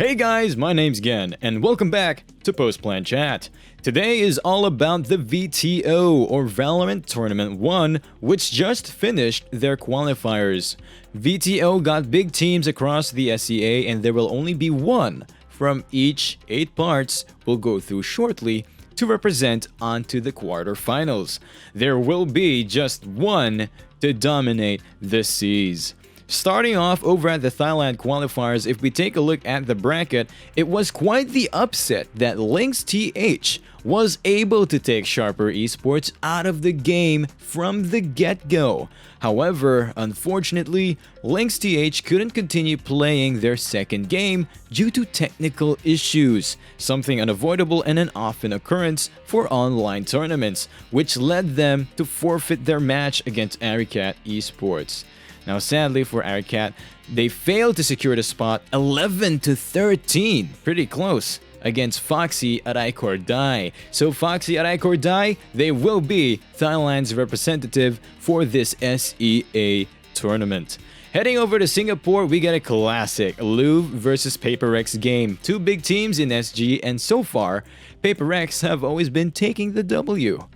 Hey guys, my name's Gen, and welcome back to Post-Plan Chat. Today is all about the VTO, or Valorant Tournament 1, which just finished their qualifiers. VTO got big teams across the SEA, and there will only be one from each 8 parts we'll go through shortly to represent onto the quarterfinals. There will be just one to dominate the seas. Starting off over at the Thailand qualifiers, if we take a look at the bracket, it was quite the upset that Lynx TH was able to take Sharper Esports out of the game from the get-go. However, unfortunately, Lynx TH couldn't continue playing their second game due to technical issues, something unavoidable and an often occurrence for online tournaments, which led them to forfeit their match against Aricat Esports. Now, sadly for Aricat, they failed to secure the spot 11-13, pretty close, against Foxy Aray Kordai. So Foxy Aray Kordai, they will be Thailand's representative for this SEA tournament. Heading over to Singapore, we get a classic Lourd versus PaperX game. Two big teams in SG, and so far, PaperX have always been taking the W.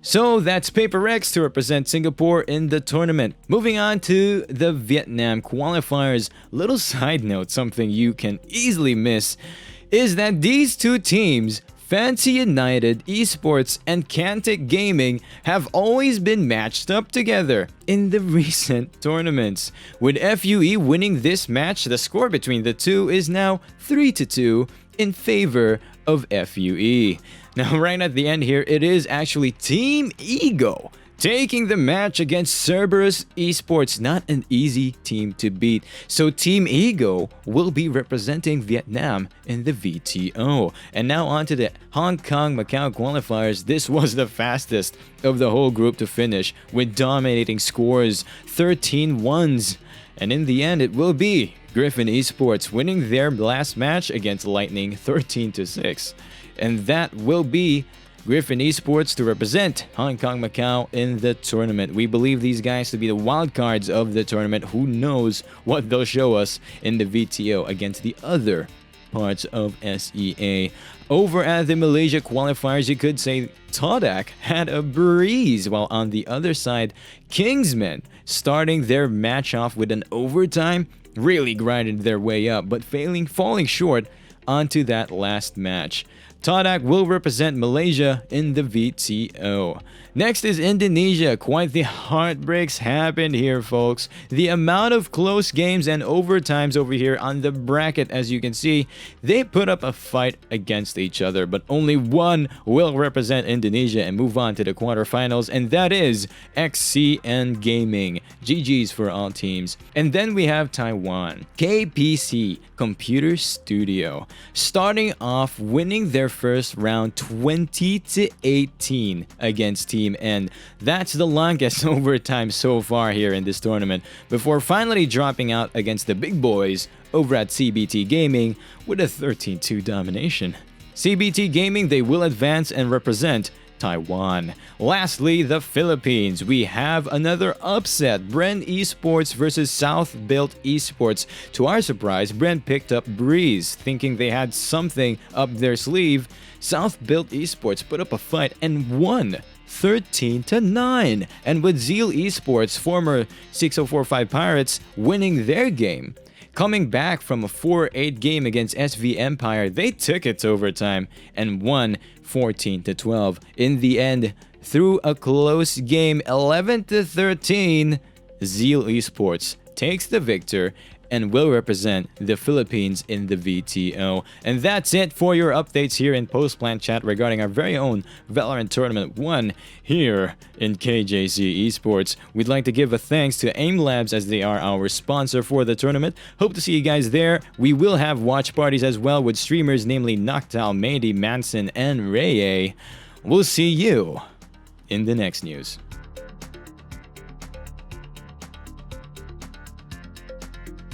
So that's PaperX to represent Singapore in the tournament. Moving on to the Vietnam qualifiers. Little side note, something you can easily miss, is that these two teams, Fancy United Esports and Cantic Gaming, have always been matched up together in the recent tournaments. With FUE winning this match, the score between the two is now 3-2 in favor of FUE. Now, right at the end here, it is actually Team Ego taking the match against Cerberus Esports. Not an easy team to beat. So Team Ego will be representing Vietnam in the VTO. And now on to the Hong Kong Macau qualifiers. This was the fastest of the whole group to finish with dominating scores, 13-1s. And in the end, it will be Griffin Esports winning their last match against Lightning 13-6. And that will be Griffin Esports to represent Hong Kong Macau in the tournament. We believe these guys to be the wild cards of the tournament. Who knows what they'll show us in the VTO against the other parts of SEA. Over at the Malaysia qualifiers, you could say Todak had a breeze, while on the other side, Kingsmen, starting their match off with an overtime, really grinded their way up, but falling short onto that last match. Todak will represent Malaysia in the VTO. Next is Indonesia. Quite the heartbreaks happened here, folks. The amount of close games and overtimes over here on the bracket, as you can see, they put up a fight against each other, but only one will represent Indonesia and move on to the quarterfinals, and that is XCN Gaming. GG's for all teams. And then we have Taiwan. KPC Computer Studio, starting off winning their first round 20-18 against Team N. That's the longest overtime so far here in this tournament, before finally dropping out against the big boys over at CBT Gaming with a 13-2 domination. CBT Gaming, they will advance and represent Taiwan. Lastly, the Philippines. We have another upset. Bren Esports versus South Built Esports. To our surprise, Bren picked up Breeze, thinking they had something up their sleeve. South Built Esports put up a fight and won 13-9. And with Zeal Esports, former 6045 Pirates, winning their game. Coming back from a 4-8 game against SV Empire, they took it to overtime and won 14-12. In the end, through a close game 11-13, Zeal Esports takes the victor and will represent the Philippines in the VTO. And that's it for your updates here in Post-Plan Chat regarding our very own Valorant Tournament 1 here in KJC Esports. We'd like to give a thanks to AIM Labs as they are our sponsor for the tournament. Hope to see you guys there. We will have watch parties as well with streamers namely Noctal, Mady, Manson, and Raye. We'll see you in the next news.